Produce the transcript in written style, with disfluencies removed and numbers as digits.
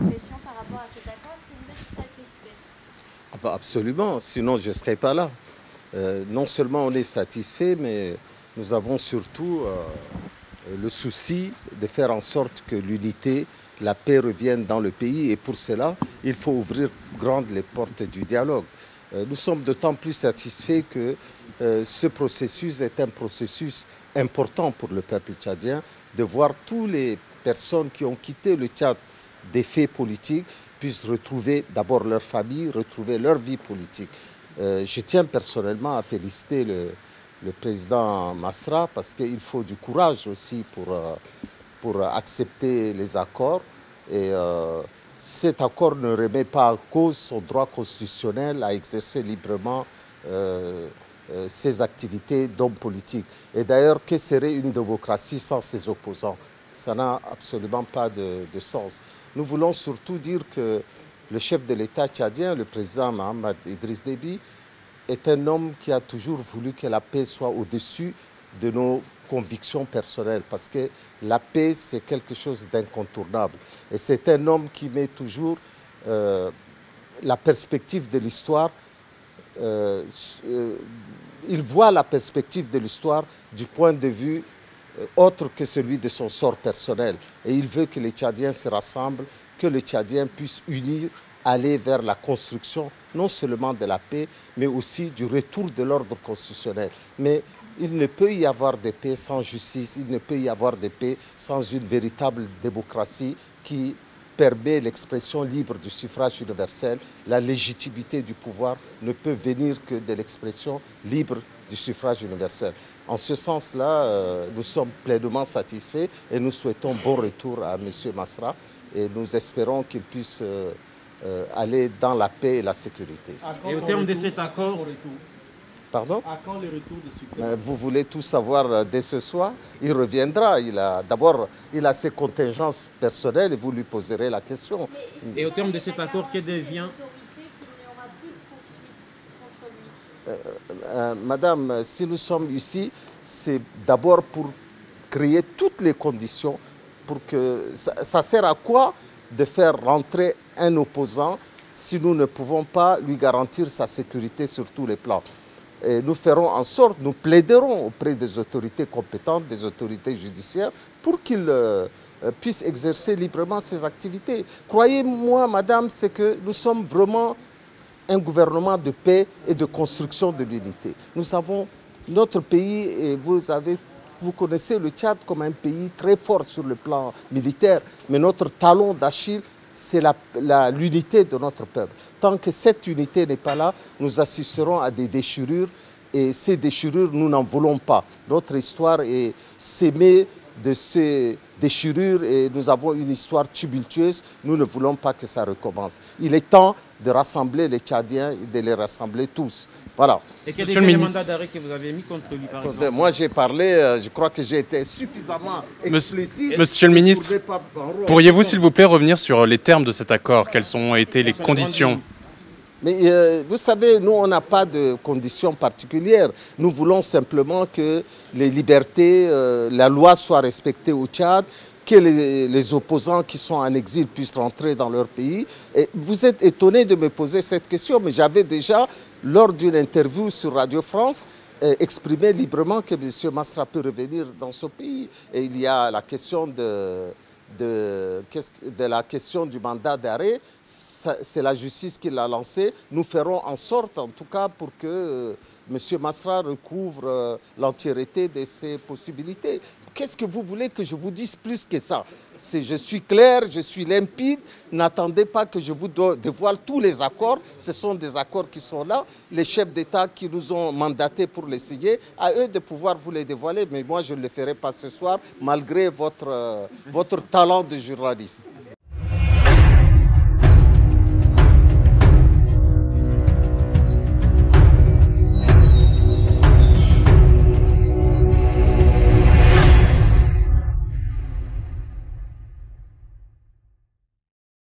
impression par rapport à cet accord? Est-ce que vous êtes satisfait? Ah bah absolument, sinon je ne serais pas là. Non seulement on est satisfait, mais nous avons surtout le souci de faire en sorte que l'unité, la paix revienne dans le pays. Et pour cela, il faut ouvrir grandes les portes du dialogue. Nous sommes d'autant plus satisfaits que ce processus est un processus important pour le peuple tchadien, de voir toutes les personnes qui ont quitté le Tchad des faits politiques puissent retrouver d'abord leur famille, retrouver leur vie politique. Je tiens personnellement à féliciter le président Masra parce qu'il faut du courage aussi pour accepter les accords. Et cet accord ne remet pas en cause son droit constitutionnel à exercer librement ses activités d'homme politique. Et d'ailleurs, que serait une démocratie sans ses opposants? Ça n'a absolument pas de sens. Nous voulons surtout dire que le chef de l'État tchadien, le président Mohamed Idriss Déby, est un homme qui a toujours voulu que la paix soit au-dessus de nos convictions personnelles, parce que la paix, c'est quelque chose d'incontournable. Et c'est un homme qui met toujours la perspective de l'histoire, il voit la perspective de l'histoire du point de vue autre que celui de son sort personnel. Et il veut que les Tchadiens se rassemblent, que les Tchadiens puissent unir, aller vers la construction, non seulement de la paix, mais aussi du retour de l'ordre constitutionnel. Mais il ne peut y avoir de paix sans justice, il ne peut y avoir de paix sans une véritable démocratie qui permet l'expression libre du suffrage universel. La légitimité du pouvoir ne peut venir que de l'expression libre du suffrage universel. En ce sens-là, nous sommes pleinement satisfaits et nous souhaitons bon retour à M. Masra et nous espérons qu'il puisse aller dans la paix et la sécurité. Et au terme de cet accord... Pardon? À quand le retour de succès? Vous voulez tout savoir dès ce soir? Il reviendra. D'abord, il a ses contingences personnelles et vous lui poserez la question. Et au terme de cet accord, que devient... Madame, si nous sommes ici, c'est d'abord pour créer toutes les conditions pour que... Ça sert à quoi de faire rentrer un opposant si nous ne pouvons pas lui garantir sa sécurité sur tous les plans? Et nous ferons en sorte, nous plaiderons auprès des autorités compétentes, des autorités judiciaires, pour qu'ils puissent exercer librement ses activités. Croyez-moi, madame, c'est que nous sommes vraiment un gouvernement de paix et de construction de l'unité. Nous avons notre pays, et vous connaissez le Tchad comme un pays très fort sur le plan militaire, mais notre talon d'Achille, c'est l'unité de notre peuple. Tant que cette unité n'est pas là, nous assisterons à des déchirures et ces déchirures, nous n'en voulons pas. Notre histoire est sémée de ces déchirures et nous avons une histoire tumultueuse. Nous ne voulons pas que ça recommence. Il est temps de rassembler les Tchadiens et de les rassembler tous. Voilà. Et quel est le mandat d'arrêt que vous avez mis contre lui, par exemple? Moi, j'ai parlé, je crois que j'ai été suffisamment explicite. Monsieur le ministre, pourriez-vous, s'il vous plaît, revenir sur les termes de cet accord? Quelles ont été les conditions? Mais vous savez, nous, on n'a pas de conditions particulières. Nous voulons simplement que les libertés, la loi soit respectée au Tchad, que les opposants qui sont en exil puissent rentrer dans leur pays. Et vous êtes étonné de me poser cette question, mais j'avais déjà, lors d'une interview sur Radio France, exprimé librement que M. Masra peut revenir dans ce pays. Et il y a la question la question du mandat d'arrêt, c'est la justice qui l'a lancé. Nous ferons en sorte, en tout cas, pour que M. Masra recouvre l'entièreté de ses possibilités. Qu'est-ce que vous voulez que je vous dise plus que ça? Je suis clair, je suis limpide. N'attendez pas que je vous dévoile tous les accords. Ce sont des accords qui sont là. Les chefs d'État qui nous ont mandatés pour les signer, à eux de pouvoir vous les dévoiler. Mais moi, je ne le ferai pas ce soir, malgré votre talent de journaliste.